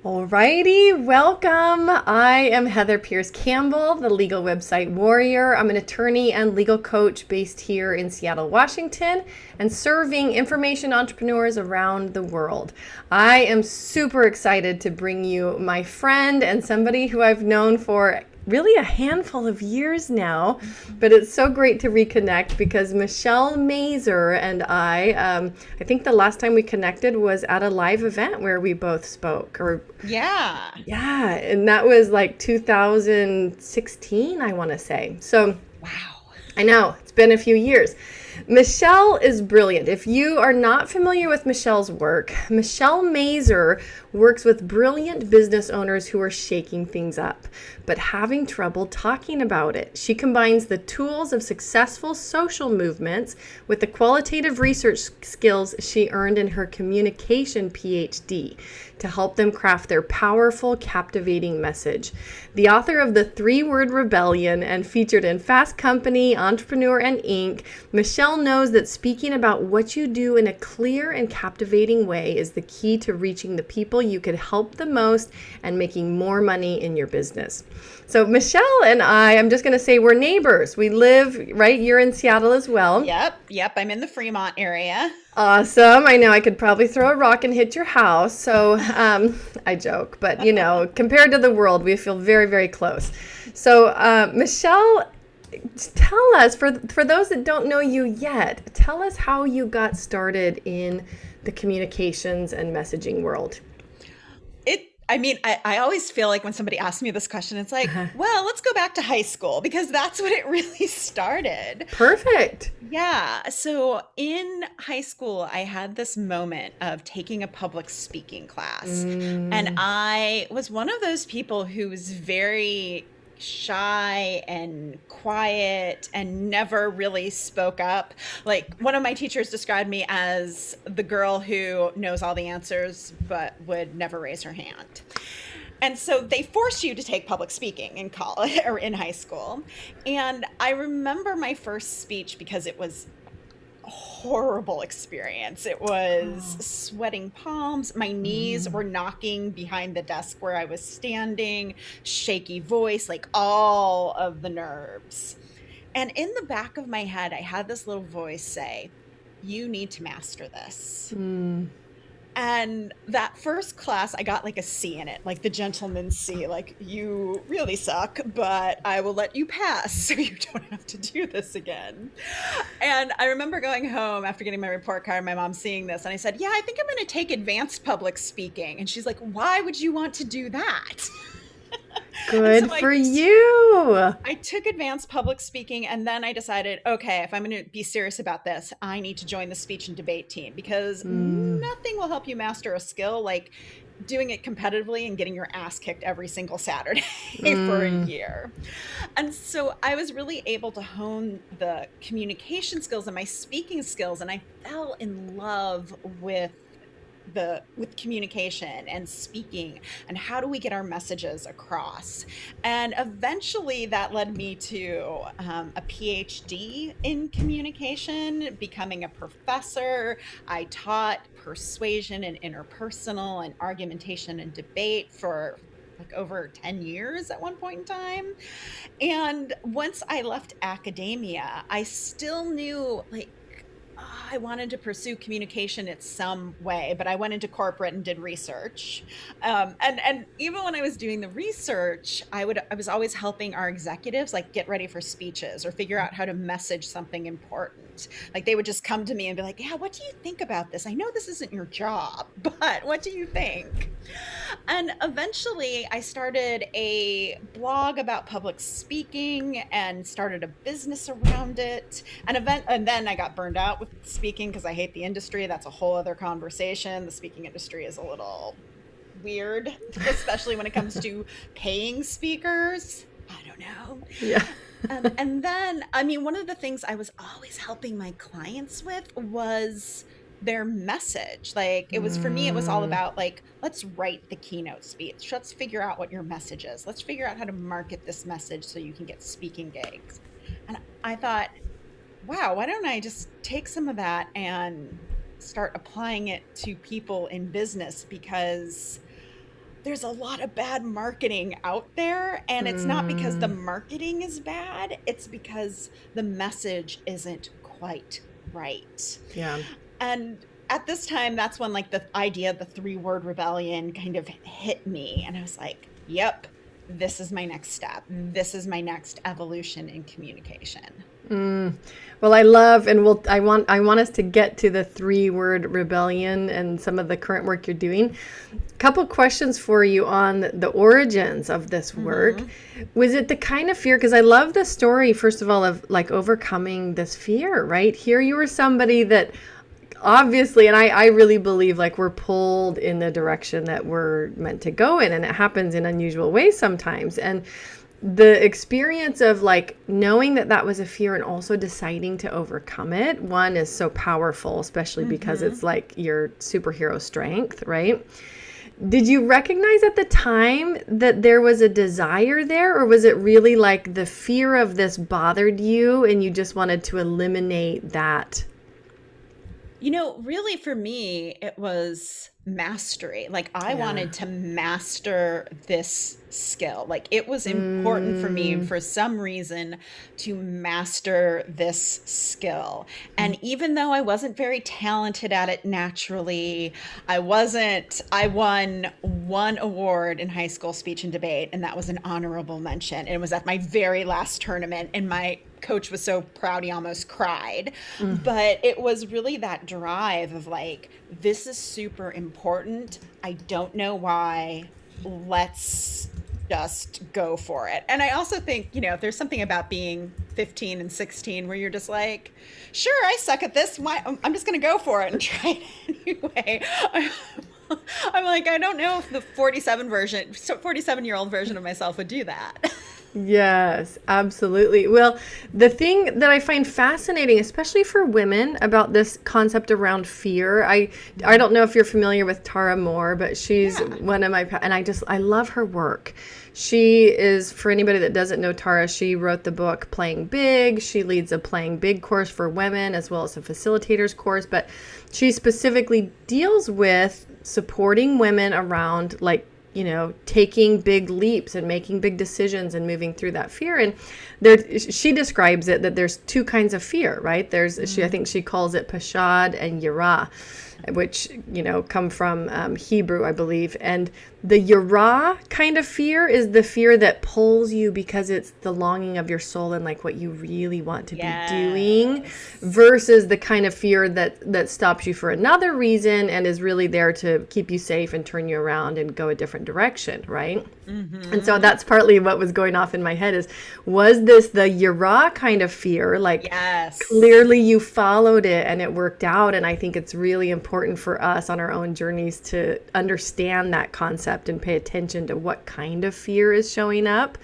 Alrighty, welcome. I am Heather Pierce Campbell, the legal website warrior. I'm an attorney and legal coach based here in Seattle, Washington, and serving information entrepreneurs around the world. I am super excited to bring you my friend and somebody who I've known for really a handful of years now, but it's so great to reconnect because Michelle Mazur and I think the last time we connected was at a live event where we both spoke, or Yeah. yeah, and that was like 2016, I want to say. So Wow. I know it's been a few years. Michelle is brilliant. If you are not familiar with Michelle's work, Michelle Mazur works with brilliant business owners who are shaking things up, but having trouble talking about it. She combines the tools of successful social movements with the qualitative research skills she earned in her communication PhD to help them craft their powerful, captivating message. The author of The Three-Word Rebellion and featured in Fast Company, Entrepreneur, and Inc., Michelle knows that speaking about what you do in a clear and captivating way is the key to reaching the people you could help the most and making more money in your business. So Michelle and I'm just going to say we're neighbors. We live right, you're in Seattle as well. Yep. I'm in the Fremont area. Awesome. I know I could probably throw a rock and hit your house. So I joke, but compared to the world, we feel very, very close. So Michelle, tell us, for those that don't know you yet, tell us how you got started in the communications and messaging world. I always feel like when somebody asks me this question, it's like, well, let's go back to high school because that's when it really started. Perfect. Yeah. So in high school, I had this moment of taking a public speaking class. And Mm, I was one of those people who was very shy and quiet and never really spoke up. Like one of my teachers described me as the girl who knows all the answers but would never raise her hand. And so they force you to take public speaking in college or in high school. And I remember my first speech because it was a horrible experience. It was oh, sweating palms, my knees were mm, knocking behind the desk where I was standing, shaky voice, like all of the nerves. And in the back of my head, I had this little voice say, "You need to master this." mm. And that first class, I got like a C in it, like the gentleman's C, like, you really suck, but I will let you pass so you don't have to do this again. And I remember going home after getting my report card, my mom seeing this, and I said, "Yeah, I think I'm going to take advanced public speaking." And she's like, "Why would you want to do that?" And so Good for you. I took advanced public speaking and then I decided, okay, if I'm going to be serious about this, I need to join the speech and debate team because Mm, nothing will help you master a skill like doing it competitively and getting your ass kicked every single Saturday for a mm. year. And so I was really able to hone the communication skills and my speaking skills, and I fell in love with communication and speaking and how do we get our messages across. And eventually that led me to a PhD in communication, becoming a professor. I taught persuasion and interpersonal and argumentation and debate for like over 10 years at one point in time. And once I left academia, I still knew like I wanted to pursue communication in some way, but I went into corporate and did research. And even when I was doing the research, I was always helping our executives like get ready for speeches or figure out how to message something important. Like they would just come to me and be like, "Yeah, what do you think about this? I know this isn't your job, but what do you think?" And eventually, I started a blog about public speaking and started a business around it. And then I got burned out with speaking because I hate the industry. That's a whole other conversation. The speaking industry is a little weird, especially when it comes to paying speakers. I don't know. Yeah. And then, I mean, one of the things I was always helping my clients with was their message. Like, it was for me, it was all Mm, about like, let's write the keynote speech. Let's figure out what your message is. Let's figure out how to market this message so you can get speaking gigs. And I thought, wow, why don't I just take some of that and start applying it to people in business? Because there's a lot of bad marketing out there, and it's not because the marketing is bad, it's because the message isn't quite right. Yeah. And at this time, that's when like the idea of the 3-word rebellion kind of hit me. And I was like, yep, this is my next step. This is my next evolution in communication. Well, I love, and I want us to get to the 3-word rebellion and some of the current work you're doing. Couple questions for you on the origins of this work. Was it the kind of fear? Because I love the story, first of all, of like overcoming this fear, right? Here you were somebody that obviously, and I really believe like we're pulled in the direction that we're meant to go in, and it happens in unusual ways sometimes. And the experience of like knowing that that was a fear and also deciding to overcome it, one is so powerful, especially because it's like your superhero strength, right? Did you recognize at the time that there was a desire there, or was it really like the fear of this bothered you and you just wanted to eliminate that? You know, really for me, it was mastery. Like I wanted to master this skill. Like it was important for me for some reason to master this skill. And even though I wasn't very talented at it naturally, I won one award in high school, speech and debate, and that was an honorable mention. And it was at my very last tournament, and my coach was so proud he almost cried. But it was really that drive of like, this is super important. I don't know why. Let's just go for it. And I also think, you know, there's something about being 15 and 16 where you're just like, sure, I suck at this. I'm just going to go for it and try it anyway. I'm like, I don't know if the 47-year-old version of myself would do that. Yes, absolutely. Well, the thing that I find fascinating, especially for women, about this concept around fear, I don't know if you're familiar with Tara Moore, but she's one of my, and I love her work. She is, for anybody that doesn't know Tara, she wrote the book Playing Big. She leads a Playing Big course for women as well as a facilitators course, but she specifically deals with supporting women around like, you know, taking big leaps and making big decisions and moving through that fear. And she describes it that there's 2 kinds of fear, right? I think she calls it pashad and yirah, which, you know, come from Hebrew, I believe. And the yirah kind of fear is the fear that pulls you because it's the longing of your soul and like what you really want to be doing, versus the kind of fear that stops you for another reason and is really there to keep you safe and turn you around and go a different direction, right? And so that's partly what was going off in my head was this the yirah kind of fear? Like clearly you followed it and it worked out. And I think it's really important for us on our own journeys to understand that concept and pay attention to what kind of fear is showing up.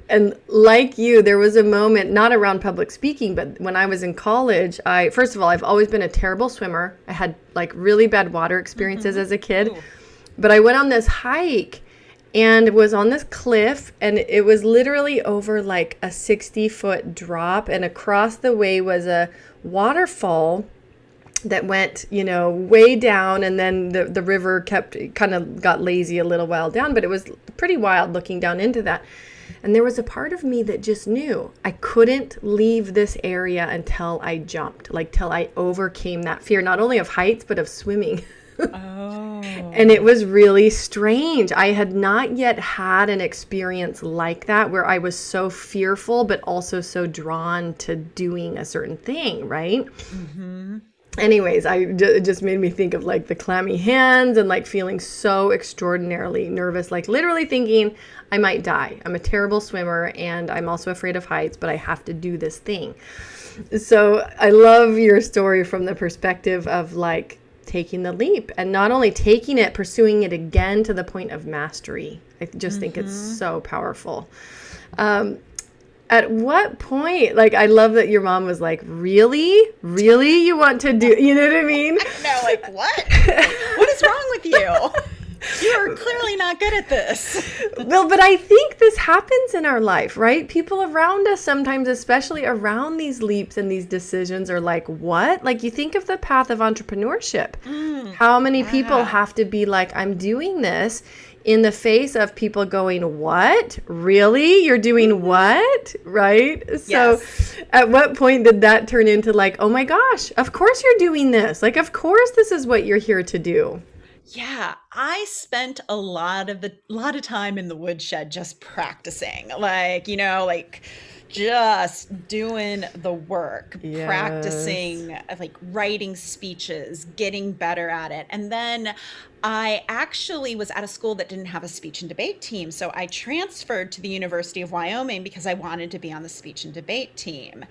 And like you, there was a moment, not around public speaking, but when I was in college, first of all, I've always been a terrible swimmer. I had like really bad water experiences as a kid. But I went on this hike and was on this cliff, and it was literally over like a 60-foot drop, and across the way was a waterfall that went, you know, way down, and then the river got lazy a little while down, but it was pretty wild looking down into that. And there was a part of me that just knew I couldn't leave this area until I jumped, like till I overcame that fear, not only of heights, but of swimming. And it was really strange. I had not yet had an experience like that where I was so fearful, but also so drawn to doing a certain thing, right? Anyways, it just made me think of like the clammy hands and like feeling so extraordinarily nervous, like literally thinking I might die. I'm a terrible swimmer and I'm also afraid of heights, but I have to do this thing. So I love your story from the perspective of like taking the leap, and not only taking it, pursuing it again to the point of mastery. I just think it's so powerful. At what point, like, I love that your mom was like, really you want to do, you know what I mean? No, like what is wrong with you? You are I'm clearly not good at this. Well, but I think this happens in our life, right? People around us sometimes, especially around these leaps and these decisions, are like, what? Like, you think of the path of entrepreneurship. How many people have to be like, I'm doing this in the face of people going, what? Really? You're doing what? Right? So at what point did that turn into like, oh my gosh, of course you're doing this. Like, of course this is what you're here to do. Yeah, I spent a lot of time in the woodshed just practicing, like just doing the work, Yes. practicing, like writing speeches, getting better at it. And then I actually was at a school that didn't have a speech and debate team. So I transferred to the University of Wyoming because I wanted to be on the speech and debate team.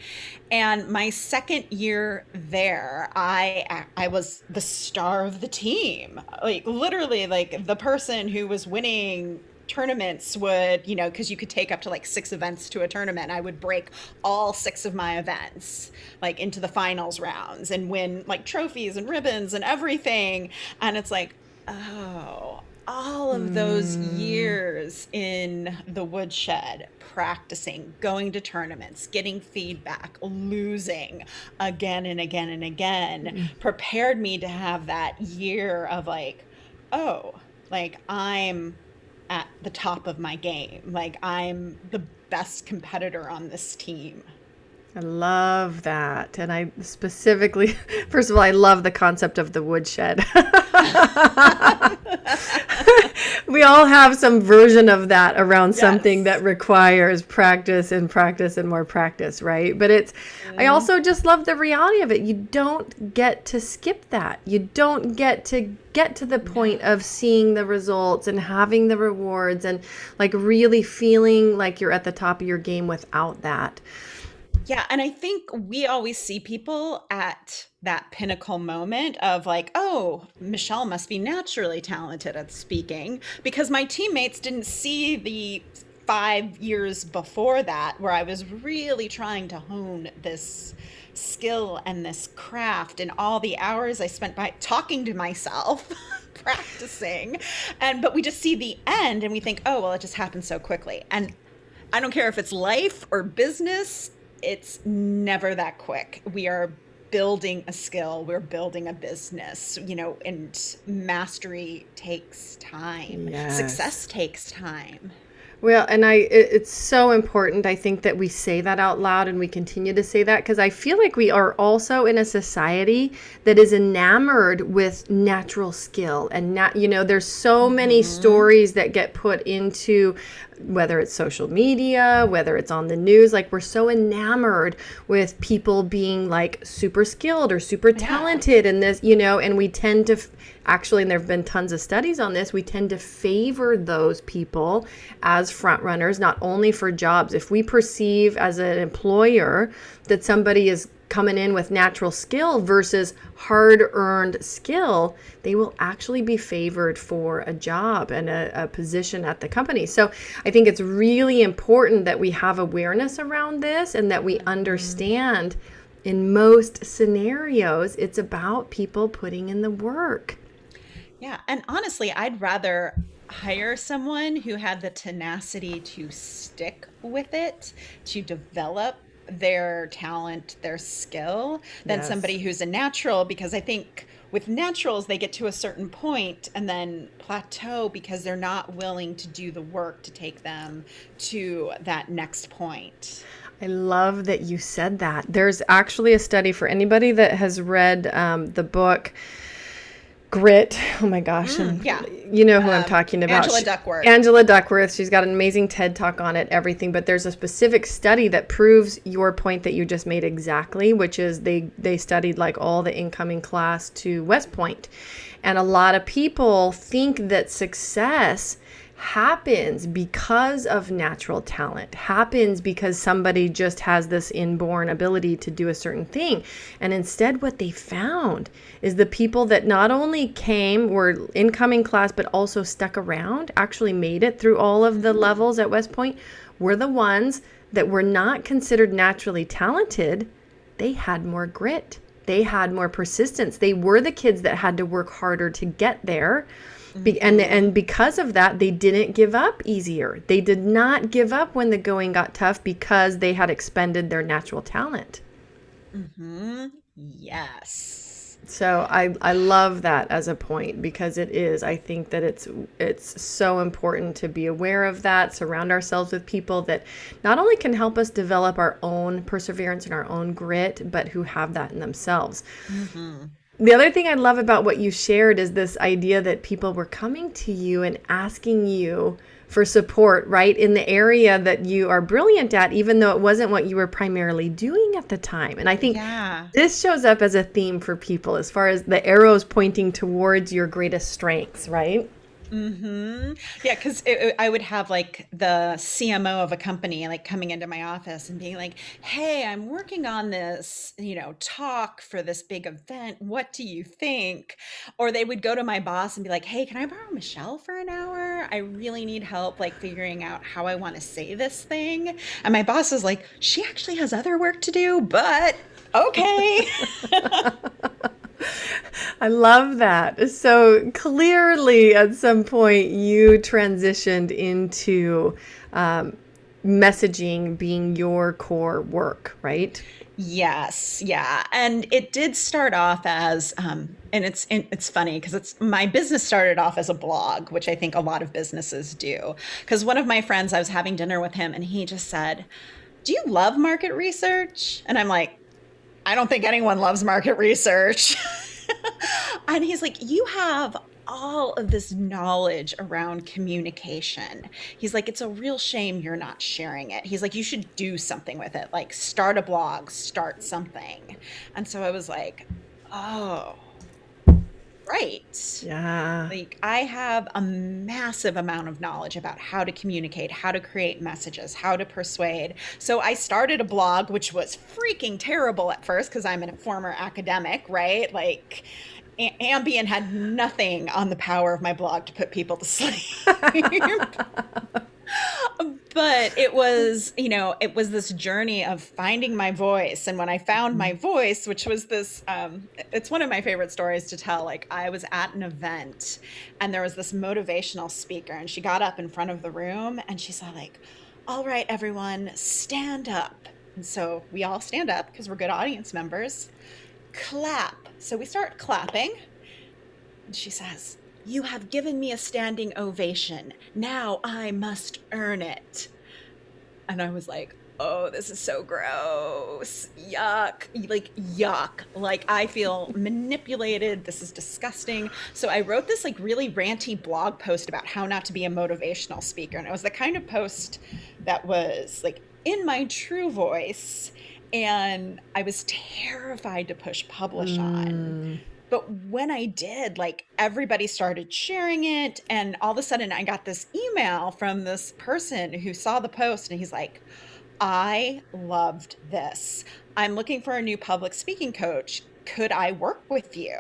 And my second year there, I was the star of the team. Like literally, like the person who was winning tournaments would, because you could take up to like 6 events to a tournament. I would break all 6 of my events like into the finals rounds and win like trophies and ribbons and everything. And it's like, oh, all of those years in the woodshed, practicing, going to tournaments, getting feedback, losing again and again and again, prepared me to have that year of like, oh, like I'm at the top of my game. Like I'm the best competitor on this team. I love that. And I specifically, first of all, I love the concept of the woodshed. We all have some version of that around something that requires practice and practice and more practice, right? But I also just love the reality of it. You don't get to skip that. You don't get to the point of seeing the results and having the rewards and like really feeling like you're at the top of your game without that. Yeah, and I think we always see people at that pinnacle moment of like, oh, Michelle must be naturally talented at speaking, because my teammates didn't see the 5 years before that where I was really trying to hone this skill and this craft and all the hours I spent by talking to myself practicing. But we just see the end and we think, oh, well, it just happened so quickly. And I don't care if it's life or business, it's never that quick. We are building a skill, we're building a business, and mastery takes time. Yes. Success takes time. Well, and it's so important, I think, that we say that out loud and we continue to say that, because I feel like we are also in a society that is enamored with natural skill. And, there's so many stories that get put into, whether it's social media, whether it's on the news, like we're so enamored with people being like super skilled or super talented in this, and we tend to actually, and there have been tons of studies on this, we tend to favor those people as front runners, not only for jobs. If we perceive as an employer that somebody is coming in with natural skill versus hard-earned skill, they will actually be favored for a job and a position at the company. So I think it's really important that we have awareness around this and that we understand in most scenarios, it's about people putting in the work. Yeah. And honestly, I'd rather hire someone who had the tenacity to stick with it, to develop their talent, their skill, than somebody who's a natural, because I think with naturals, they get to a certain point and then plateau because they're not willing to do the work to take them to that next point. I love that you said that. There's actually a study for anybody that has read the book Grit. Oh my gosh. You know who I'm talking about. Angela Duckworth. She's got an amazing TED Talk on it, everything. But there's a specific study that proves your point that you just made exactly, which is they studied like all the incoming class to West Point. And a lot of people think that success happens because of natural talent, happens because somebody just has this inborn ability to do a certain thing. And instead what they found is the people that not only were incoming class, but also stuck around, actually made it through all of the levels at West Point, were the ones that were not considered naturally talented. They had more grit. They had more persistence. They were the kids that had to work harder to get there. And because of that, they didn't give up easier. They did not give up when the going got tough because they had expended their natural talent. Mm-hmm. Yes. So I love that as a point, because it is. I think that it's so important to be aware of that, surround ourselves with people that not only can help us develop our own perseverance and our own grit, but who have that in themselves. Mm-hmm. The other thing I love about what you shared is this idea that people were coming to you and asking you for support, right, in the area that you are brilliant at, even though it wasn't what you were primarily doing at the time. And I think this shows up as a theme for people as far as the arrows pointing towards your greatest strengths, right? Mm-hmm. Yeah, because I would have like the CMO of a company like coming into my office and being like, "Hey, I'm working on this, talk for this big event. What do you think?" Or they would go to my boss and be like, "Hey, can I borrow Michelle for an hour? I really need help like figuring out how I want to say this thing." And my boss is like, "She actually has other work to do, but okay." I love that. So clearly, at some point, you transitioned into messaging being your core work, right? Yes, yeah, and it did start off as, and it's funny because it's my business started off as a blog, which I think a lot of businesses do. Because one of my friends, I was having dinner with him, and he just said, "Do you love market research?" And I'm like, "I don't think anyone loves market research." And he's like, "You have all of this knowledge around communication." He's like, "It's a real shame you're not sharing it." He's like, "You should do something with it, like start a blog, start something." And so I was like, "Oh, right." Yeah. Like, I have a massive amount of knowledge about how to communicate, how to create messages, how to persuade. So I started a blog, which was freaking terrible at first because I'm a former academic, right? Like, Ambien had nothing on the power of my blog to put people to sleep. But it was this journey of finding my voice. And when I found my voice, which was this, it's one of my favorite stories to tell. Like, I was at an event and there was this motivational speaker, and she got up in front of the room and she said, like, "All right, everyone, stand up." And so we all stand up because we're good audience members. Clap. So we start clapping. And she says, "You have given me a standing ovation. Now I must earn it." And I was like, "Oh, this is so gross. Yuck." Like, yuck. Like, I feel manipulated. This is disgusting. So I wrote this like really ranty blog post about how not to be a motivational speaker. And it was the kind of post that was like in my true voice. And I was terrified to push publish on. But when I did, like, everybody started sharing it. And all of a sudden I got this email from this person who saw the post, and he's like, "I loved this. I'm looking for a new public speaking coach. Could I work with you?"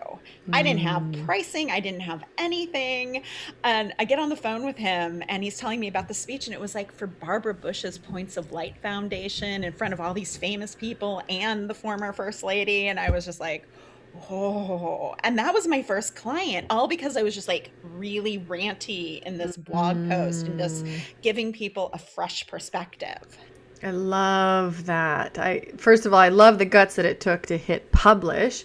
I didn't have pricing. I didn't have anything. And I get on the phone with him and he's telling me about the speech. And it was like for Barbara Bush's Points of Light Foundation in front of all these famous people and the former first lady. And I was just like, oh, and that was my first client, all because I was just like really ranty in this blog post and just giving people a fresh perspective. I love that. First of all, I love the guts that it took to hit publish,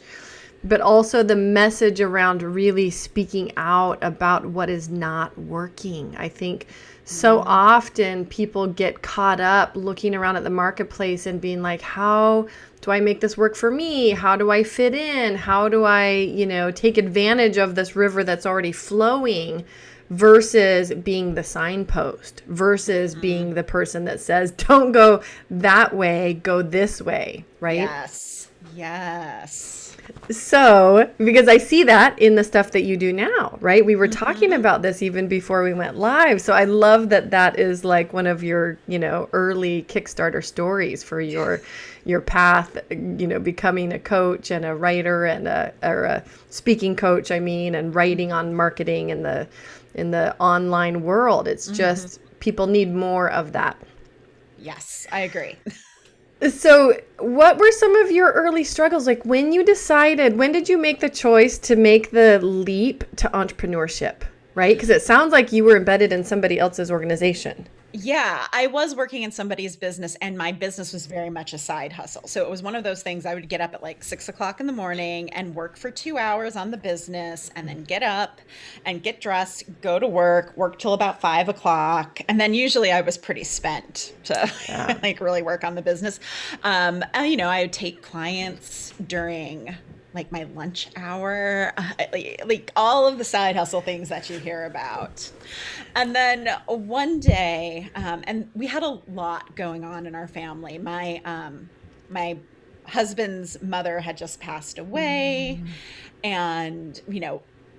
but also the message around really speaking out about what is not working. I think so often people get caught up looking around at the marketplace and being like, how do I make this work for me? How do I fit in? How do I, take advantage of this river that's already flowing? Versus being the signpost, versus being the person that says, don't go that way, go this way, right? Yes. Yes. So, because I see that in the stuff that you do now, right? We were talking about this even before we went live. So I love that that is like one of your, early Kickstarter stories for your path, becoming a coach and a writer and a speaking coach, and writing on marketing in the online world. It's just people need more of that. Yes, I agree. So what were some of your early struggles? Like when did you make the choice to make the leap to entrepreneurship? right? Because it sounds like you were embedded in somebody else's organization. Yeah, I was working in somebody's business, and my business was very much a side hustle. So it was one of those things I would get up at like 6 o'clock in the morning and work for 2 hours on the business, and then get up and get dressed, go to work till about 5 o'clock. And then usually I was pretty spent to Yeah. like really work on the business. I would take clients during like my lunch hour, like all of the side hustle things that you hear about. And then one day, and we had a lot going on in our family. My husband's mother had just passed away, and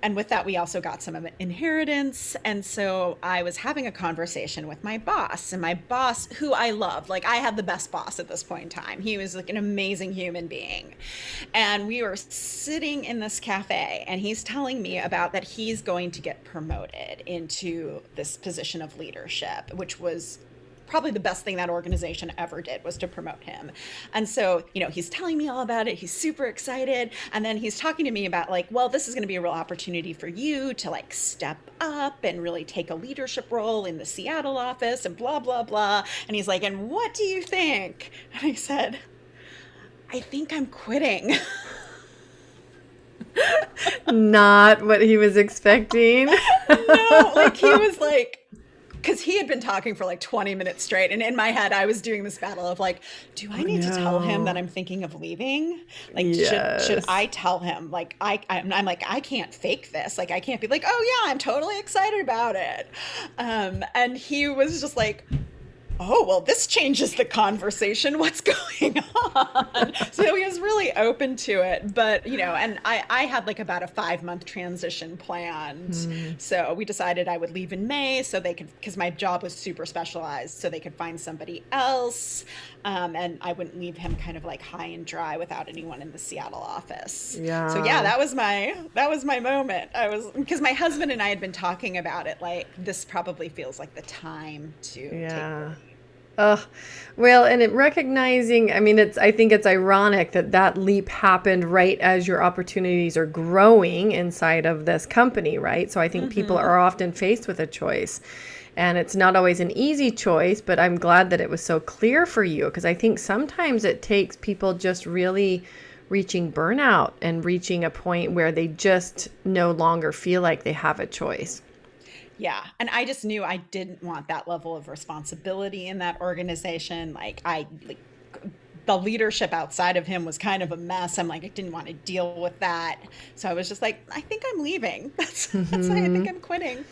and with that we also got some inheritance. And so I was having a conversation with my boss, and my boss, who I loved, like I had the best boss at this point in time. He was like an amazing human being. And we were sitting in this cafe, and he's telling me about that he's going to get promoted into this position of leadership, which was probably the best thing that organization ever did, was to promote him. And so, he's telling me all about it. He's super excited. And then he's talking to me about like, well, this is going to be a real opportunity for you to like step up and really take a leadership role in the Seattle office and blah, blah, blah. And he's like, and what do you think? And I said, I think I'm quitting. Not what he was expecting. No, like he was like, because he had been talking for like 20 minutes straight. And in my head, I was doing this battle of like, do I need to tell him that I'm thinking of leaving? Like, should I tell him? Like, I'm like, I can't fake this. Like, I can't be like, oh yeah, I'm totally excited about it. And he was just like, oh, well, this changes the conversation. What's going on? So he was really open to it. But, and I had like about a 5-month transition planned. So we decided I would leave in May so they could, because my job was super specialized, so they could find somebody else. And I wouldn't leave him kind of like high and dry without anyone in the Seattle office. Yeah. So yeah, that was my moment. Because my husband and I had been talking about it, like this probably feels like the time to take the well, and recognizing, I think it's ironic that leap happened right as your opportunities are growing inside of this company, right? So I think people are often faced with a choice, and it's not always an easy choice, but I'm glad that it was so clear for you, because I think sometimes it takes people just really reaching burnout and reaching a point where they just no longer feel like they have a choice. Yeah. And I just knew I didn't want that level of responsibility in that organization. The leadership outside of him was kind of a mess. I'm like, I didn't want to deal with that. So I was just like, I think I'm leaving. That's why I think I'm quitting.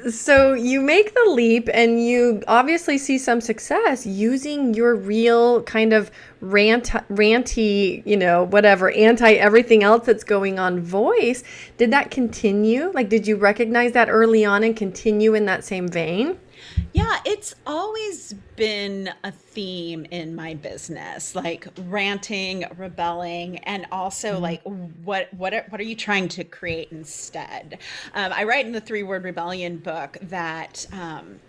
So you make the leap, and you obviously see some success using your real kind of ranty, whatever, anti everything else that's going on voice. Did that continue? Like, did you recognize that early on and continue in that same vein? Yeah, it's always been a theme in my business, like ranting, rebelling, and also like what are you trying to create instead? I write in the 3-Word Rebellion book that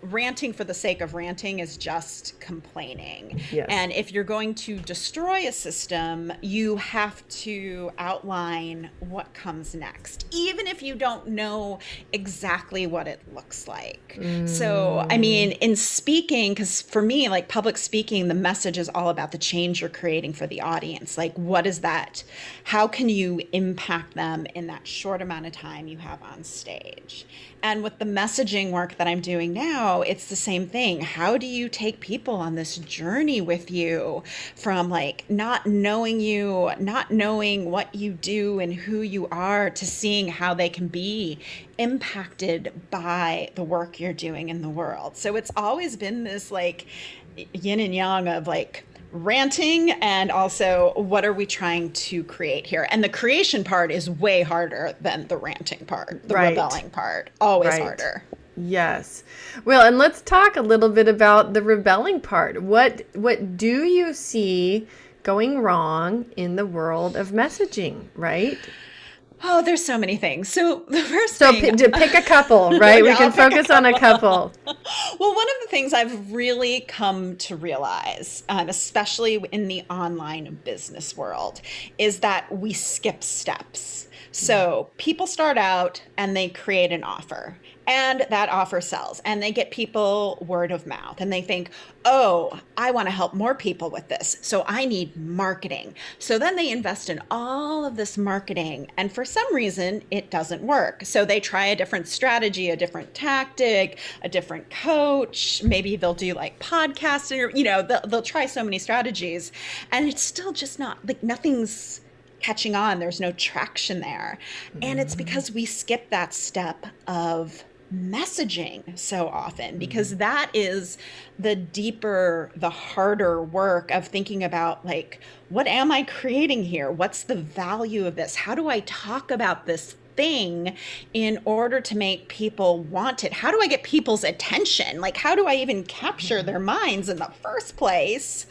ranting for the sake of ranting is just complaining. Yes. And if you're going to destroy a system, you have to outline what comes next, even if you don't know exactly what it looks like. So, in speaking, because for me, like public speaking, the message is all about the change you're creating for the audience. Like, what is that? How can you impact them in that short amount of time you have on stage? And with the messaging work that I'm doing now, it's the same thing. How do you take people on this journey with you from like not knowing you, not knowing what you do and who you are, to seeing how they can be impacted by the work you're doing in the world? So it's always been this like yin and yang of like ranting and also what are we trying to create here? And the creation part is way harder than the ranting part, the rebelling part, always harder. Yes. Well, and let's talk a little bit about the rebelling part. What do you see going wrong in the world of messaging, right? Oh, there's so many things. So the first So thing, to pick a couple, right? We yeah, can I'll pick a focus on a couple. couple. Well, one of the things I've really come to realize, especially in the online business world, is that we skip steps. So people start out and they create an offer, and that offer sells, and they get people word of mouth, and they think, oh, I want to help more people with this. So I need marketing. So then they invest in all of this marketing, and for some reason, it doesn't work. So they try a different strategy, a different tactic, a different coach. Maybe they'll do like podcasting, or, they'll try so many strategies, and it's still just not like nothing's catching on. There's no traction there. And it's because we skip that step of messaging so often, because that is the deeper, the harder work of thinking about, like, what am I creating here? What's the value of this? How do I talk about this thing in order to make people want it? How do I get people's attention? Like, how do I even capture their minds in the first place?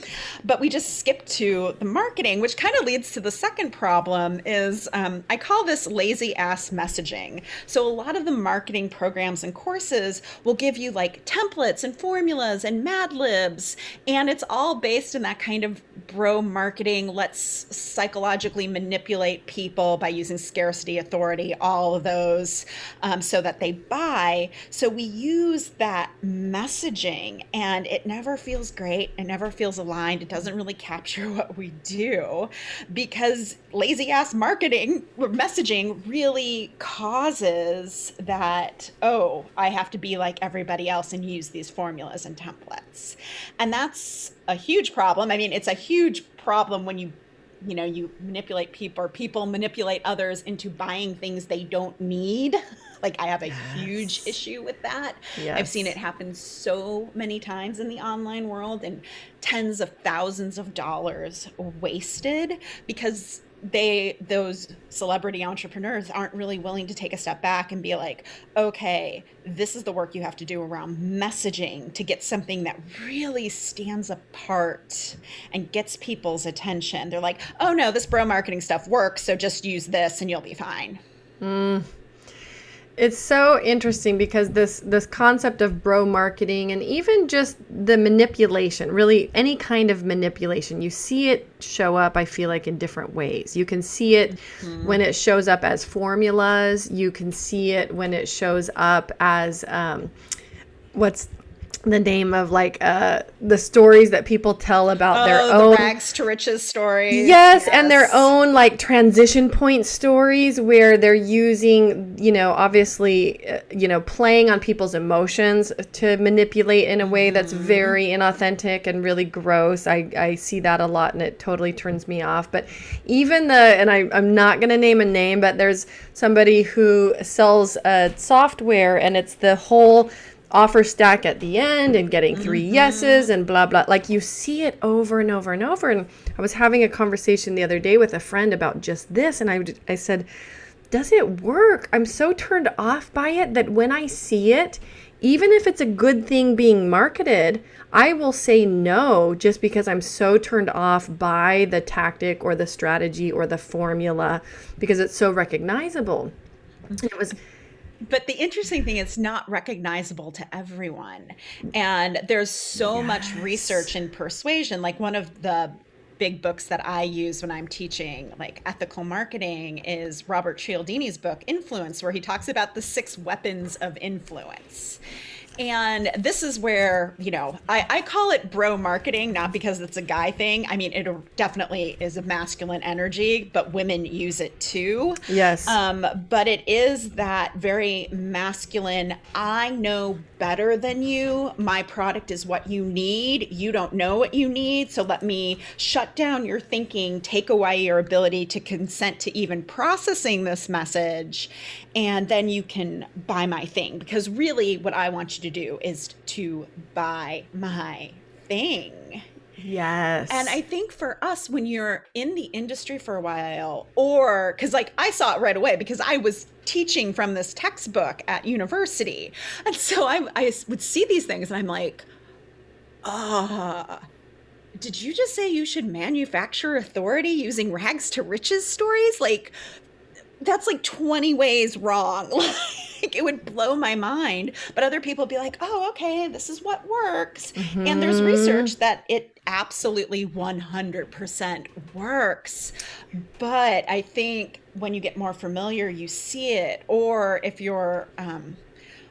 But we just skip to the marketing, which kind of leads to the second problem is, I call this lazy ass messaging. So a lot of the marketing programs and courses will give you like templates and formulas and Mad Libs, and it's all based in that kind of bro marketing. Let's psychologically manipulate people by using scarcity, authority, all of those, so that they buy. So we use that messaging, and it never feels great. It never feels aligned. It doesn't really capture what we do, because lazy ass marketing or messaging really causes that, oh, I have to be like everybody else and use these formulas and templates. And that's a huge problem. I mean, it's a huge problem when you manipulate people, or people manipulate others into buying things they don't need. Like, I have a huge issue with that. Yes. I've seen it happen so many times in the online world, and tens of thousands of dollars wasted because those celebrity entrepreneurs aren't really willing to take a step back and be like, okay, this is the work you have to do around messaging to get something that really stands apart and gets people's attention. They're like, oh no, this bro marketing stuff works, so just use this and you'll be fine. It's so interesting because this concept of bro marketing, and even just the manipulation, really any kind of manipulation, you see it show up, I feel like, in different ways. You can see it when it shows up as formulas. You can see it when it shows up as what's the name of, like, the stories that people tell about their the own rags to riches stories. Yes, and their own, like, transition point stories where they're using, obviously, playing on people's emotions to manipulate in a way that's very inauthentic and really gross. I see that a lot, and it totally turns me off. But even and I'm not going to name a name, but there's somebody who sells software, and it's the whole offer stack at the end and getting 3 yeses and blah, blah. Like, you see it over and over and over. And I was having a conversation the other day with a friend about just this. And I said, does it work? I'm so turned off by it that when I see it, even if it's a good thing being marketed, I will say no, just because I'm so turned off by the tactic or the strategy or the formula, because it's so recognizable. And it was... But the interesting thing, it's not recognizable to everyone. And there's so much research in persuasion. Like, one of the big books that I use when I'm teaching, like, ethical marketing is Robert Cialdini's book, Influence, where he talks about the 6 weapons of influence. And this is where, I call it bro marketing, not because it's a guy thing. I mean, it definitely is a masculine energy, but women use it too. Yes. But it is that very masculine, I know better than you. My product is what you need. You don't know what you need. So let me shut down your thinking, take away your ability to consent to even processing this message. And then you can buy my thing, because really what I want you to do is to buy my thing. Yes. And I think for us, when you're in the industry for a while, or because, like, I saw it right away because I was teaching from this textbook at university. And so I would see these things and I'm like, did you just say you should manufacture authority using rags to riches stories? Like, that's like 20 ways wrong. Like it would blow my mind. But other people be like, oh, okay, this is what works. And there's Mm-hmm. research that it absolutely 100% works. But I think when you get more familiar, you see it. Or if you're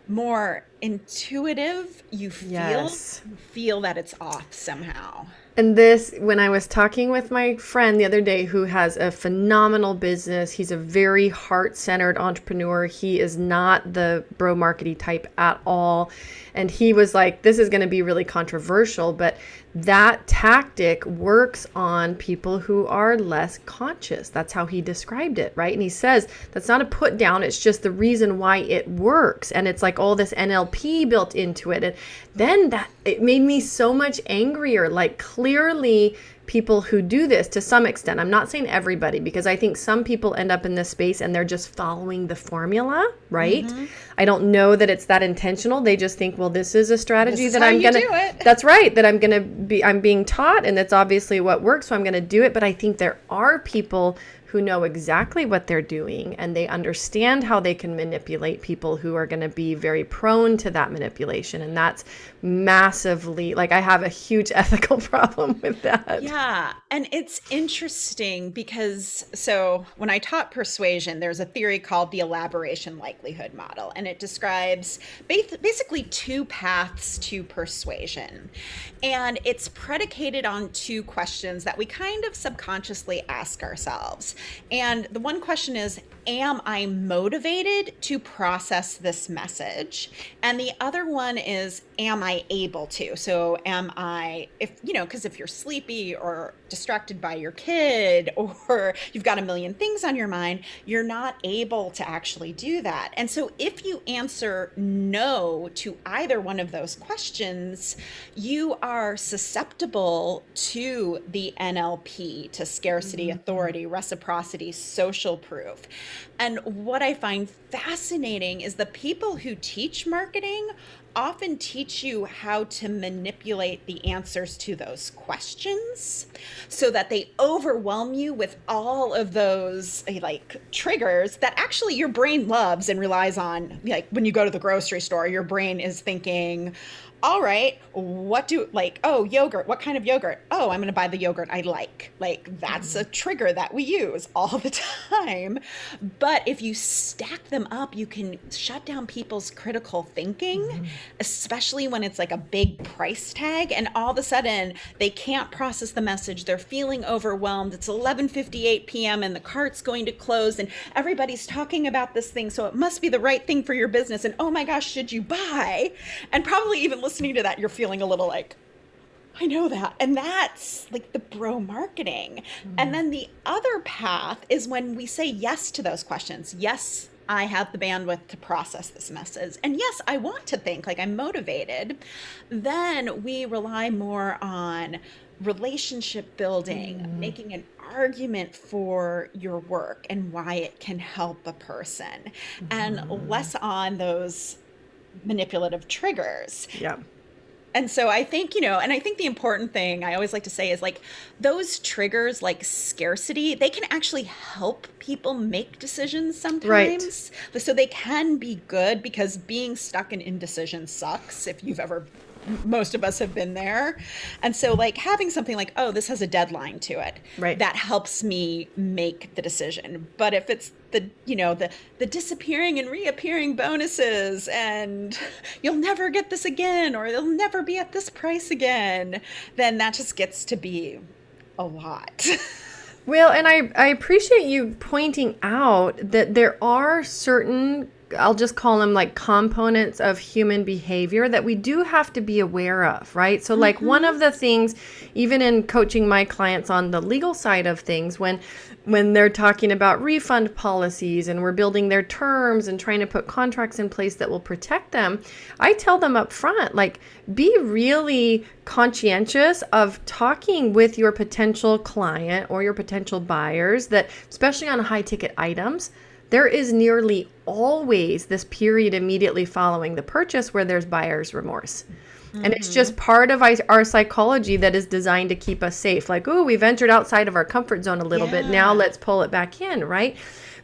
more intuitive, Yes. you feel that it's off somehow. And this, when I was talking with my friend the other day who has a phenomenal business, he's a very heart-centered entrepreneur. He is not the bro markety type at all. And he was like, this is going to be really controversial, but that tactic works on people who are less conscious. That's how he described it, right? And he says that's not a put down, it's just the reason why it works. And it's like all this NLP built into it. And then that it made me so much angrier. Like clearly people who do this to some extent, I'm not saying everybody, because I think some people end up in this space and they're just following the formula, right? I don't know that it's that intentional. They just think, well, this is a This strategy is that how I'm you going do to, it. that's right, that I'm being taught, and that's obviously what works, so I'm going to do it. But I think there are people who know exactly what they're doing, and they understand how they can manipulate people who are going to be very prone to that manipulation. And that's massively, like, I have a huge ethical problem with that. Yeah. And it's interesting because, so when I taught persuasion, there's a theory called the elaboration likelihood model, and it describes basically two paths to persuasion. And it's predicated on two questions that we kind of subconsciously ask ourselves. And the one question is, am I motivated to process this message? And the other one is, am I able to? So am I, if, you know, because if you're sleepy or distracted by your kid or you've got a million things on your mind, you're not able to actually do that. And so if you answer no to either one of those questions, you are susceptible to the NLP, to scarcity, authority, reciprocity, social proof. And what I find fascinating is the people who teach marketing often teach you how to manipulate the answers to those questions so that they overwhelm you with all of those like triggers that actually your brain loves and relies on. Like when you go to the grocery store, your brain is thinking, all right, oh, yogurt, what kind of yogurt? Oh, I'm going to buy the yogurt I like. Like that's a trigger that we use all the time. But if you stack them up, you can shut down people's critical thinking, especially when it's like a big price tag. And all of a sudden they can't process the message. They're feeling overwhelmed. It's 11:58 p.m. and the cart's going to close and everybody's talking about this thing. So it must be the right thing for your business. And oh my gosh, should you buy? And probably even listening to that, you're feeling a little like, I know that. And that's like the bro marketing. And then the other path is when we say yes to those questions. Yes, I have the bandwidth to process this message. And yes, I want to think, like I'm motivated. Then we rely more on relationship building, making an argument for your work and why it can help a person, and less on those manipulative triggers. Yeah. And so I think, and I think the important thing I always like to say is like those triggers like scarcity, they can actually help people make decisions Right. sometimes. So they can be good because being stuck in indecision sucks if you've ever most of us have been there. And so like having something like, oh, this has a deadline to it, Right. that helps me make the decision. But if it's the disappearing and reappearing bonuses and you'll never get this again, or it'll never be at this price again, then that just gets to be a lot. Well, and I appreciate you pointing out that there are certain, I'll just call them like components of human behavior that we do have to be aware of, right? So like one of the things, even in coaching my clients on the legal side of things, when they're talking about refund policies and we're building their terms and trying to put contracts in place that will protect them, I tell them up front, like, be really conscientious of talking with your potential client or your potential buyers, that especially on high ticket items, there is nearly always this period immediately following the purchase where there's buyer's remorse. And it's just part of our psychology that is designed to keep us safe. Like, oh, we ventured outside of our comfort zone a little bit. Now let's pull it back in, right?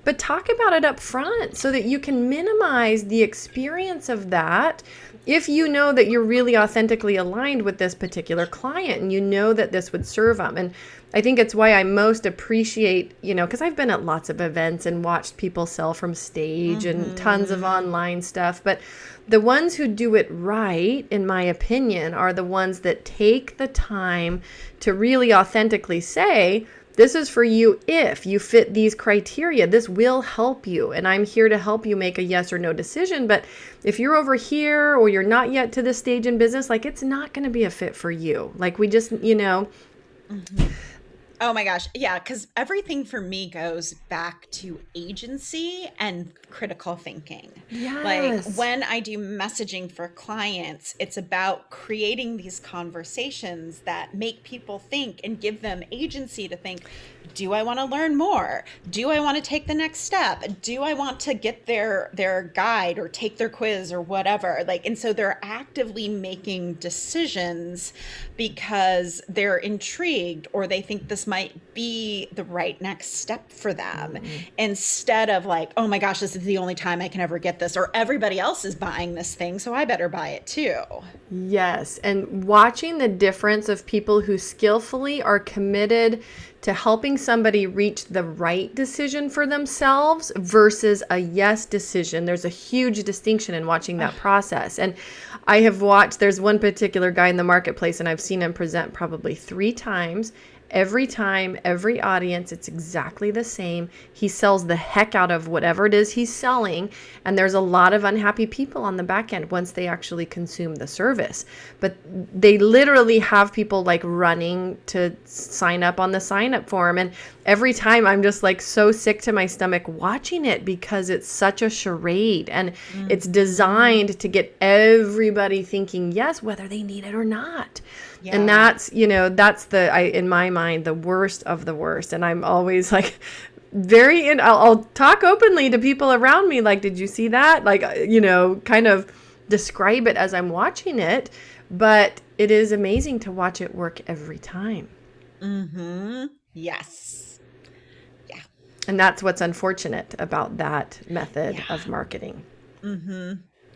but talk about it up front so that you can minimize the experience of that. If you know that you're really authentically aligned with this particular client and you know that this would serve them. And I think it's why I most appreciate, because I've been at lots of events and watched people sell from stage and tons of online stuff. But the ones who do it right, in my opinion, are the ones that take the time to really authentically say, this is for you if you fit these criteria. This will help you. And I'm here to help you make a yes or no decision. But if you're over here or you're not yet to this stage in business, like it's not going to be a fit for you. Like we just, Oh my gosh. Yeah. Because everything for me goes back to agency and critical thinking. Yes. Like when I do messaging for clients, it's about creating these conversations that make people think and give them agency to think, do I want to learn more? Do I want to take the next step? Do I want to get their guide or take their quiz or whatever? And so they're actively making decisions because they're intrigued or they think this might be the right next step for them, instead of like, oh my gosh, this is the only time I can ever get this, or everybody else is buying this thing, so I better buy it too. Yes. And watching the difference of people who skillfully are committed to helping somebody reach the right decision for themselves versus a yes decision. There's a huge distinction in watching that process. And I have watched, there's one particular guy in the marketplace, and I've seen him present probably 3 times. Every time, every audience, it's exactly the same. He sells the heck out of whatever it is he's selling. And there's a lot of unhappy people on the back end once they actually consume the service. But they literally have people like running to sign up on the sign up form. And every time I'm just like so sick to my stomach watching it because it's such a charade and it's designed to get everybody thinking yes, whether they need it or not. Yeah. And that's, that's in my mind, the worst of the worst. And I'm always like I'll talk openly to people around me. Like, did you see that? Like, kind of describe it as I'm watching it, but it is amazing to watch it work every time. Yes. Yeah. And that's what's unfortunate about that method of marketing.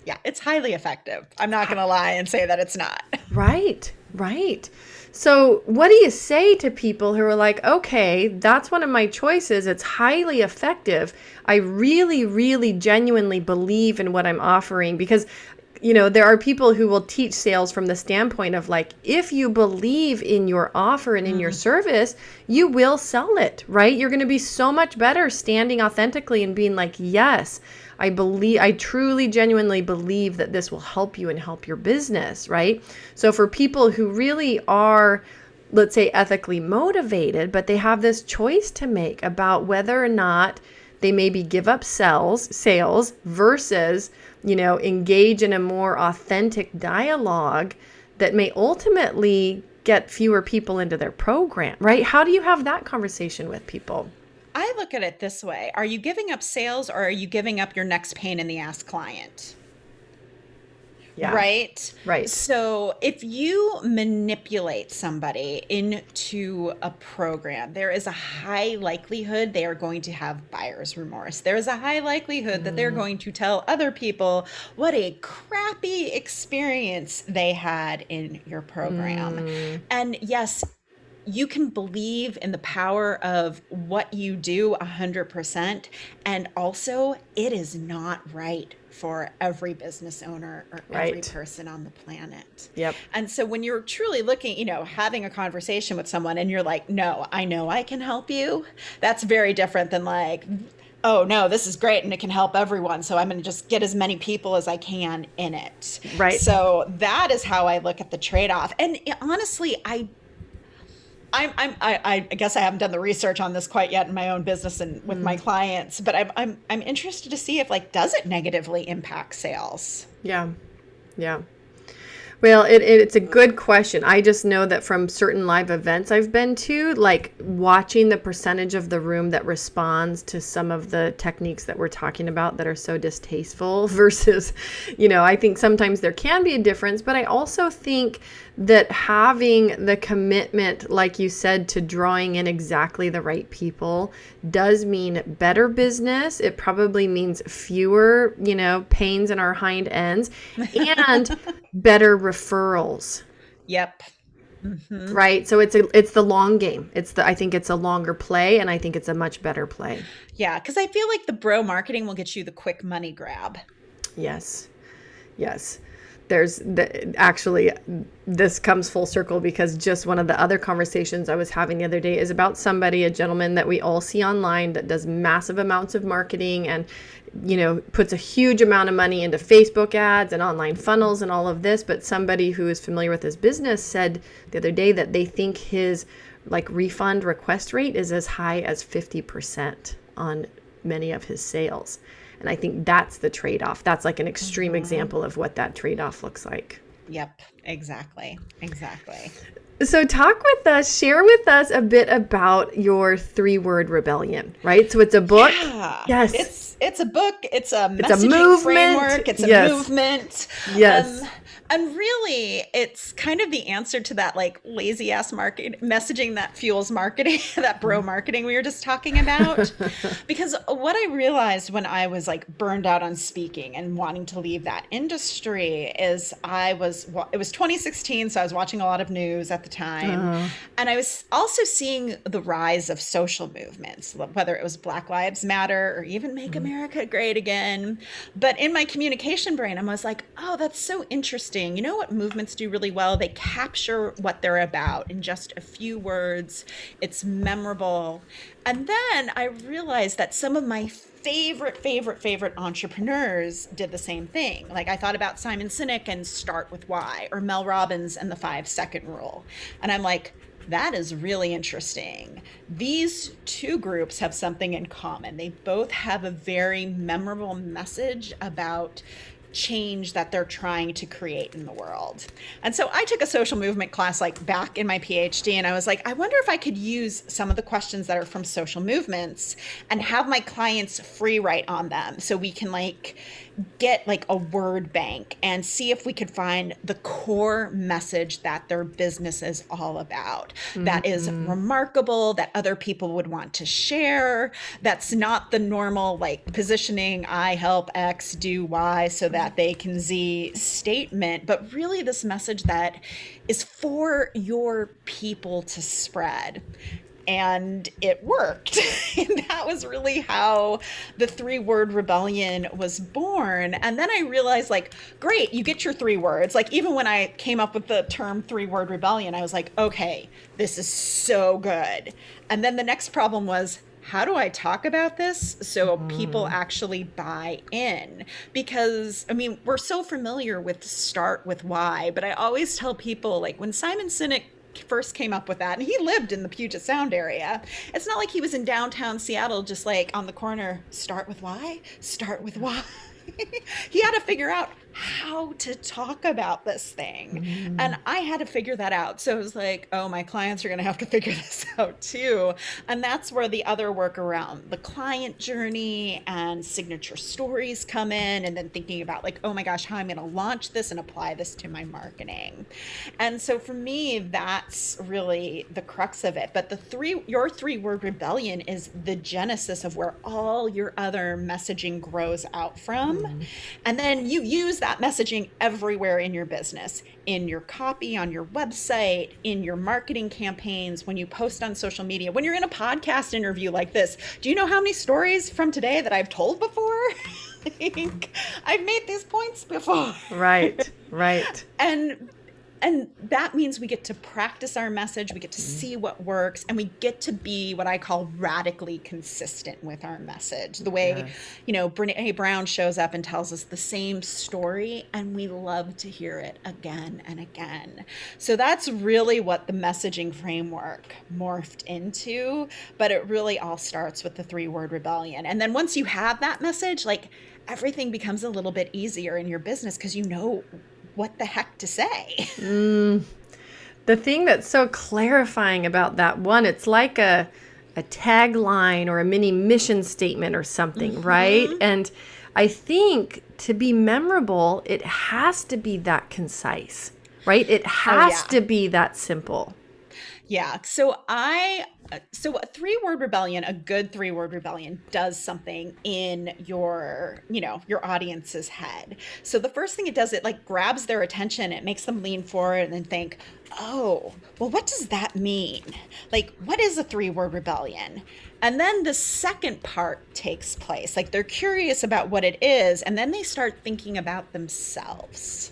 Yeah. It's highly effective. I'm not going to lie and say that it's not. Right. So what do you say to people who are like, okay, that's one of my choices. It's highly effective. I really, really genuinely believe in what I'm offering because, there are people who will teach sales from the standpoint of like, if you believe in your offer and in your service, you will sell it, right? You're going to be so much better standing authentically and being like, yes, I truly, genuinely believe that this will help you and help your business, right? So for people who really are, let's say, ethically motivated, but they have this choice to make about whether or not they maybe give up sales versus, engage in a more authentic dialogue that may ultimately get fewer people into their program, right? How do you have that conversation with people? I look at it this way. Are you giving up sales or are you giving up your next pain in the ass client? Yeah. Right. So if you manipulate somebody into a program, there is a high likelihood they are going to have buyer's remorse. There is a high likelihood that they're going to tell other people what a crappy experience they had in your program. And yes, you can believe in the power of what you do 100%. And also, it is not right for every business owner or every person on the planet. Yep. And so when you're truly looking, having a conversation with someone and you're like, no, I know I can help you. That's very different than like, oh no, this is great and it can help everyone. So I'm going to just get as many people as I can in it. Right. So that is how I look at the trade-off. And honestly, I guess I haven't done the research on this quite yet in my own business and with my clients, but I'm interested to see if does it negatively impact sales? Yeah. Well, it's a good question. I just know that from certain live events I've been to, like watching the percentage of the room that responds to some of the techniques that we're talking about that are so distasteful versus, I think sometimes there can be a difference, but I also think that having the commitment, like you said, to drawing in exactly the right people does mean better business. It probably means fewer, pains in our hind ends and better referrals. Yep. Mm-hmm. Right. So it's the long game. I think it's a longer play, and I think it's a much better play. Yeah, because I feel like the bro marketing will get you the quick money grab. Yes. Yes. Actually, this comes full circle because just one of the other conversations I was having the other day is about a gentleman that we all see online that does massive amounts of marketing and, puts a huge amount of money into Facebook ads and online funnels and all of this. But somebody who is familiar with his business said the other day that they think his refund request rate is as high as 50% on many of his sales. And I think that's the trade-off. That's like an extreme example of what that trade-off looks like. Yep, exactly. So share with us a bit about your 3-word rebellion, right? So it's a book. Yeah. Yes. It's a book. It's a messaging framework. It's a movement. Yes. And really, it's kind of the answer to that lazy ass messaging that fuels marketing, that bro marketing we were just talking about. Because what I realized when I was burned out on speaking and wanting to leave that industry is it was 2016, so I was watching a lot of news at the time. And I was also seeing the rise of social movements, whether it was Black Lives Matter or even Make America Great Again. But in my communication brain, I was like, oh, that's so interesting. You know what movements do really well? They capture what they're about in just a few words. It's memorable. And then I realized that some of my favorite entrepreneurs did the same thing. I thought about Simon Sinek and Start With Why, or Mel Robbins and the 5-second rule. And I'm like, that is really interesting. These two groups have something in common. They both have a very memorable message about change that they're trying to create in the world. And so I took a social movement class back in my PhD, and I was like, I wonder if I could use some of the questions that are from social movements and have my clients free write on them so we can get a word bank and see if we could find the core message that their business is all about. That is remarkable, that other people would want to share. That's not the normal positioning, I help X do Y so that they can Z statement, but really this message that is for your people to spread. And it worked. And that was really how the 3-word rebellion was born. And then I realized great, you get your 3 words. Even when I came up with the term 3-word rebellion, I was like, okay, this is so good. And then the next problem was, how do I talk about this so people actually buy in? Because, we're so familiar with Start With Why, but I always tell people, when Simon Sinek first came up with that, and he lived in the Puget Sound area, it's not like he was in downtown Seattle just on the corner, Start With Why, Start With Why. He had to figure out how to talk about this thing. And I had to figure that out. So it was oh, my clients are going to have to figure this out too. And that's where the other work around the client journey and signature stories come in. And then thinking about oh my gosh, how I'm going to launch this and apply this to my marketing. And so for me, that's really the crux of it. But your 3-word rebellion is the genesis of where all your other messaging grows out from. And then you use that messaging everywhere in your business, in your copy, on your website, in your marketing campaigns, when you post on social media, when you're in a podcast interview like this. Do you know how many stories from today that I've told before? I've made these points before. Right. And that means we get to practice our message, we get to see what works, and we get to be what I call radically consistent with our message. The way, Brene Brown shows up and tells us the same story, and we love to hear it again and again. So that's really what the messaging framework morphed into, but it really all starts with the 3-word rebellion. And then once you have that message, everything becomes a little bit easier in your business because what the heck to say. Mm. The thing that's so clarifying about that one, it's like a tagline or a mini mission statement or something, right? Hmm. And I think to be memorable, it has to be that concise, right? It Oh has yeah. to be that simple. Yeah. So a three-word rebellion, a good three-word rebellion does something in your audience's head. So the first thing it does, it like grabs their attention, it makes them lean forward and then think, "Oh, well, what does that mean? Like, what is a three-word rebellion?" And then the second part takes place. Like they're curious about what it is, and then they start thinking about themselves.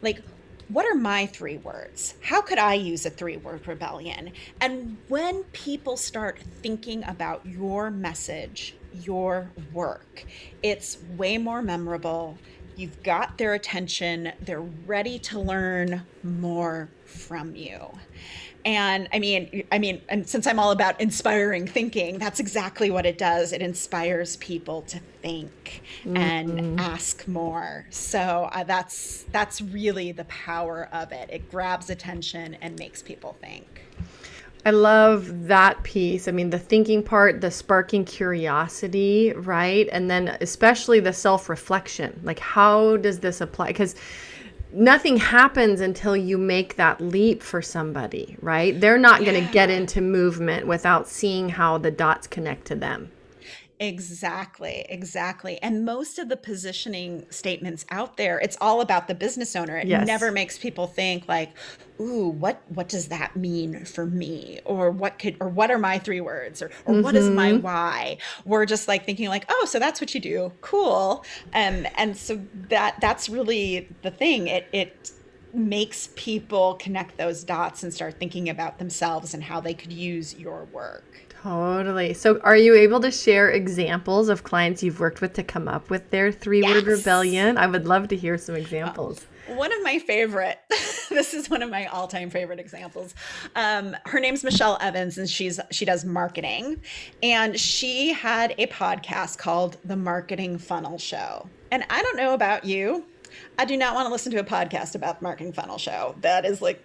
Like, what are my three words? How could I use a three-word rebellion? And when people start thinking about your message, your work, it's way more memorable. You've got their attention. They're ready to learn more from you. And and since I'm all about inspiring thinking, that's exactly what it does. It inspires people to think and Mm. ask more. So that's really the power of it. It grabs attention and makes people think. I love that piece. I mean, the thinking part, the sparking curiosity, right? And then especially the self-reflection. Like, how does this apply? Because nothing happens until you make that leap for somebody, right? They're not going to get Yeah. into movement without seeing how the dots connect to them. Exactly, exactly. And most of the positioning statements out there, it's all about the business owner. It never Yes. makes people think like, "Ooh, what does that mean for me?" Or what are my three words? Or what is my Mm-hmm. why? We're just like thinking like, "Oh, so that's what you do. Cool." And so that's really the thing. It makes people connect those dots and start thinking about themselves and how they could use your work. Totally. So, are you able to share examples of clients you've worked with to come up with their three-word Yes. rebellion? I would love to hear some Uh, examples. One of my favorite, this is one of my all-time favorite examples. Her name's Michelle Evans, and she does marketing, and she had a podcast called The Marketing Funnel Show. And I don't know about you, I do not want to listen to a podcast about the Marketing Funnel Show. That is like,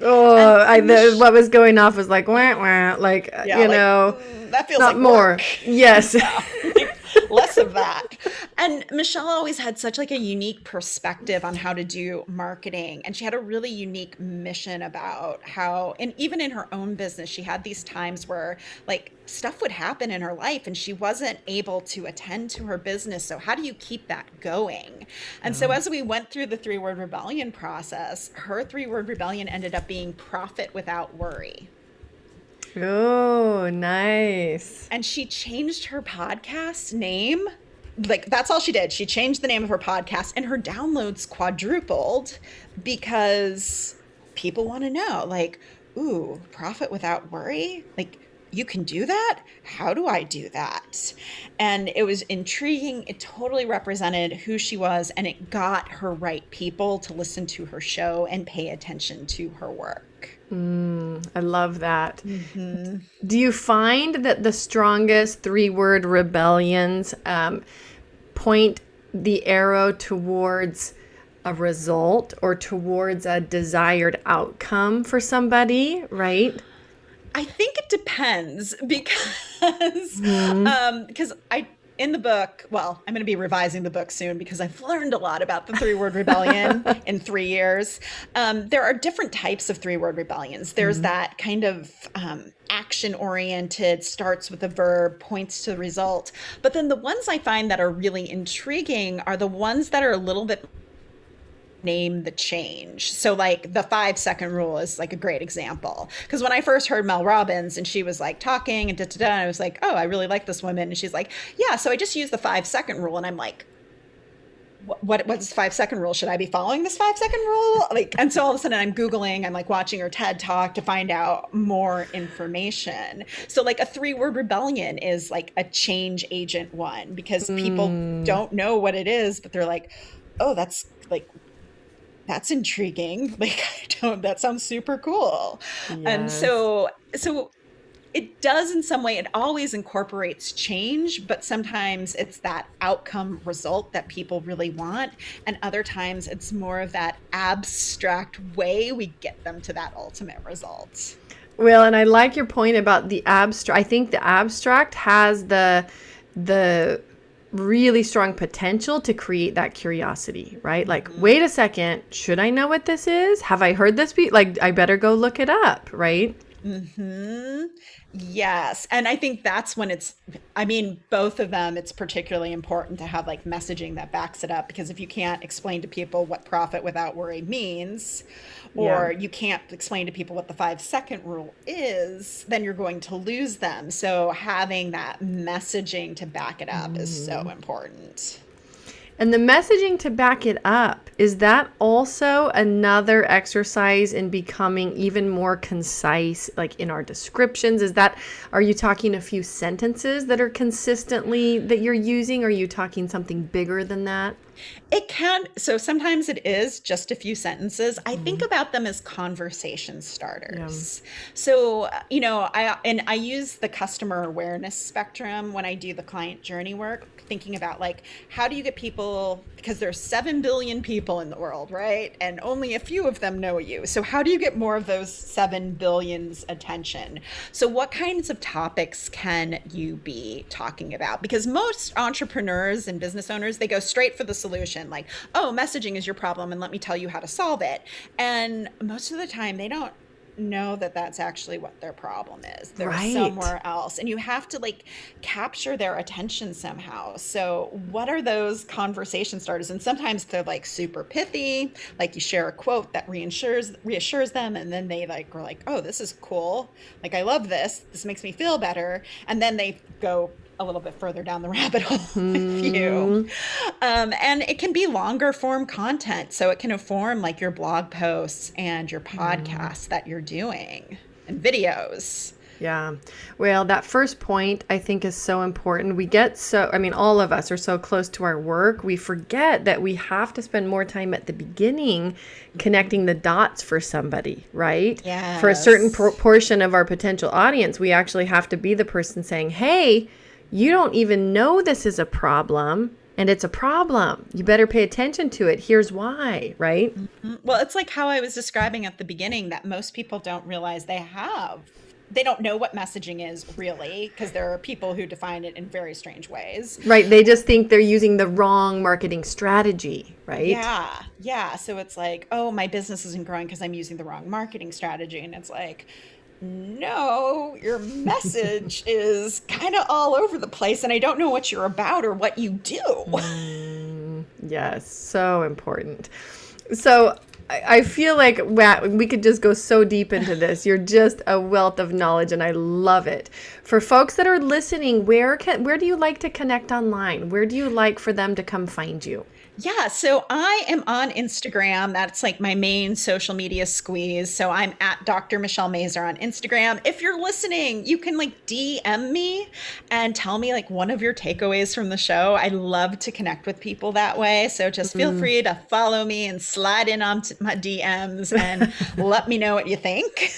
Oh, and what was going off was like, wah, wah, like, yeah, like that feels not like work. more. Yes. Yeah, like less of that. And Michelle always had such like a unique perspective on how to do marketing, and she had a really unique mission about how, and even in her own business, she had these times where like stuff would happen in her life and she wasn't able to attend to her business. So how do you keep that going? And so Oh, as we went through the three-word rebellion process, her three-word rebellion ended up being profit without worry. oh, nice. And she changed her podcast name. Like that's all she did. She changed the name of her podcast and her downloads quadrupled because people want to know like, ooh, profit without worry? Like you can do that? How do I do that? And it was intriguing. It totally represented who she was and it got her right people to listen to her show and pay attention to her work. I love that. Mhm. Do you find that the strongest three-word rebellions point the arrow towards a result or towards a desired outcome for somebody, right? I think it depends because Hmm. because I in the book, well, I'm going to be revising the book soon because I've learned a lot about the three-word rebellion in 3 years. There are different types of three-word rebellions. There's that kind of action-oriented, starts with a verb, points to the result. But then the ones I find that are really intriguing are the ones that are a little bit name the change. So like the 5 second rule is like a great example. Because when I first heard Mel Robbins and she was like talking and da da da, and I was like, oh, I really like this woman. And she's like, yeah, so I just use the 5 second rule. And I'm like, what's the 5 second rule? Should I be following this 5 second rule? Like, and so all of a sudden I'm Googling, I'm like watching her TED talk to find out more information. So like a three-word rebellion is like a change agent one because people Mm, don't know what it is, but they're like, oh, that's intriguing. Like I don't that sounds super cool. And yes. so It does in some way. It always incorporates change, but sometimes it's that outcome result that people really want. And other times it's more of that abstract way we get them to that ultimate result. Well, and I like your point about the abstract. I think the abstract has the really strong potential to create that curiosity, right? Like, wait a second, should I know what this is? Have I heard this be like, I better go look it up, right? Hmm. Yes. And I think that's when I mean, both of them, it's particularly important to have like messaging that backs it up, because if you can't explain to people what profit without worry means, Yeah. or you can't explain to people what the 5 second rule is, then you're going to lose them. So having that messaging to back it up is so important. And the messaging to back it up, is that also another exercise in becoming even more concise, like in our descriptions? Are you talking a few sentences that are consistently that you're using? Or are you talking something bigger than that? It can. So sometimes it is just a few sentences. I think about them as conversation Yeah. starters. So, I use the customer awareness spectrum when I do the client journey work, thinking about like, how do you get people, because there's 7 billion people in the world, right? And only a few of them know you. So how do you get more of those 7 billion's attention? So what kinds of topics can you be talking about? Because most entrepreneurs and business owners, they go straight for the solution, like, oh, messaging is your problem and let me tell you how to solve it. And most of the time they don't know that that's actually what their problem is. They're Right. somewhere else, and you have to like capture their attention somehow. So what are those conversation starters? And sometimes they're like super pithy, like you share a quote that reassures them, and then they like are like, oh, this is cool, like I love this makes me feel better, and then they go a little bit further down the rabbit hole with you. Hmm. And it can be longer form content. So it can inform like your blog posts and your podcasts that you're doing and videos. Yeah. Well, that first point I think is so important. I mean, all of us are so close to our work. We forget that we have to spend more time at the beginning connecting the dots for somebody, right? For a certain Yes. portion of our potential audience, we actually have to be the person saying, hey, you don't even know this is a problem, and it's a problem. You better pay attention to it. Here's why, right? Well, it's like how I was describing at the beginning, that most people don't realize they don't know what messaging is really, because there are people who define it in very strange ways. Right. They just think they're using the wrong marketing strategy, right? Yeah, yeah. So it's like, oh, my business isn't growing because I'm using the wrong marketing strategy. And it's like, no, your message is kind of all over the place, and I don't know what you're about or what you do. Yes, so important. So I feel like, wow, we could just go so deep into this. You're just a wealth of knowledge, and I love it. For folks that are listening, where do you like to connect online? Where do you like for them to come find you? Yeah, so I am on Instagram. That's like my main social media squeeze. So I'm at Dr. Michelle Mazur on Instagram. If you're listening, you can like DM me and tell me like one of your takeaways from the show. I love to connect with people that way. So just feel free to follow me and slide in onto my DMs and let me know what you think.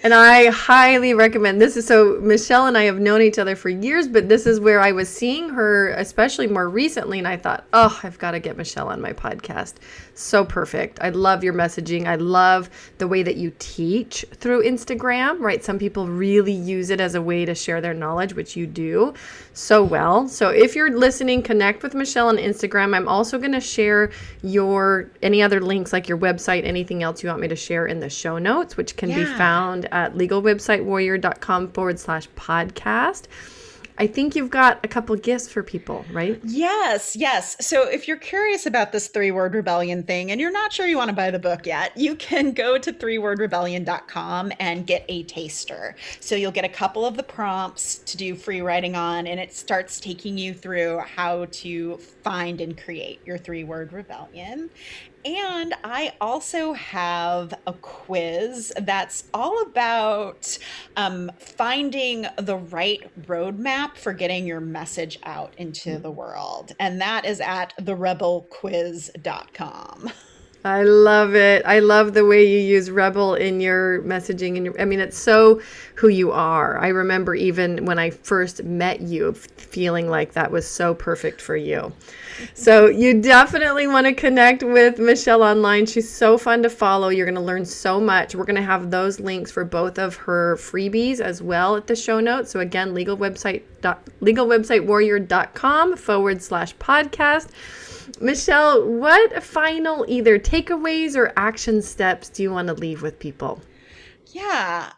And I highly recommend this. So Michelle and I have known each other for years, but this is where I was seeing her, especially more recently. And I thought, oh, I've got to get Michelle on my podcast. So perfect. I love your messaging. I love the way that you teach through Instagram, right? Some people really use it as a way to share their knowledge, which you do so well. So if you're listening, connect with Michelle on Instagram. I'm also going to share any other links, like your website, anything else you want me to share in the show notes, which can be Yeah. found at legalwebsitewarrior.com/podcast. I think you've got a couple gifts for people, right? Yes, yes. So if you're curious about this 3 word rebellion thing and you're not sure you want to buy the book yet, you can go to 3wordrebellion.com and get a taster. So you'll get a couple of the prompts to do free writing on, and it starts taking you through how to find and create your 3 word rebellion. And I also have a quiz that's all about finding the right roadmap for getting your message out into the world. And that is at therebelquiz.com. I love it. I love the way you use rebel in your messaging. And I mean, it's so who you are. I remember even when I first met you, feeling like that was so perfect for you. So you definitely want to connect with Michelle online. She's so fun to follow. You're going to learn so much. We're going to have those links for both of her freebies as well at the show notes. So again, legalwebsitewarrior.com/podcast. Michelle, what final either takeaways or action steps do you want to leave with people? Yeah,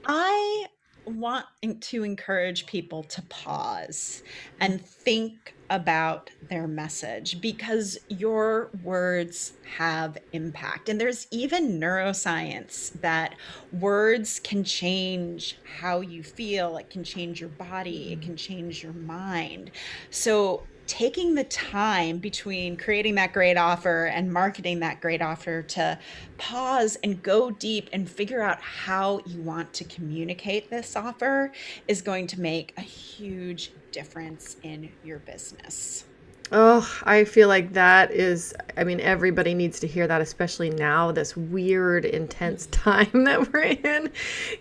I want to encourage people to pause and think about their message because your words have impact. And there's even neuroscience that words can change how you feel, it can change your body, it can change your mind. So, taking the time between creating that great offer and marketing that great offer to pause and go deep and figure out how you want to communicate this offer is going to make a huge difference in your business. Oh, I feel like that is, I mean, everybody needs to hear that, especially now, this weird, intense time that we're in.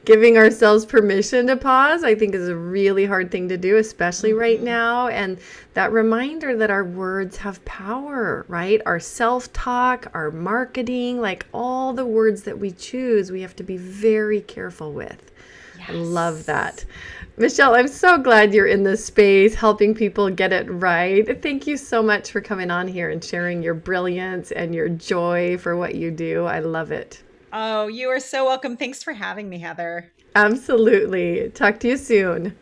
Giving ourselves permission to pause, I think, is a really hard thing to do, especially right Mhm. now. And that reminder that our words have power, right? Our self-talk, our marketing, like all the words that we choose, we have to be very careful with. I love Yes. that. Michelle, I'm so glad you're in this space helping people get it right. Thank you so much for coming on here and sharing your brilliance and your joy for what you do. I love it. Oh, you are so welcome. Thanks for having me, Heather. Absolutely. Talk to you soon.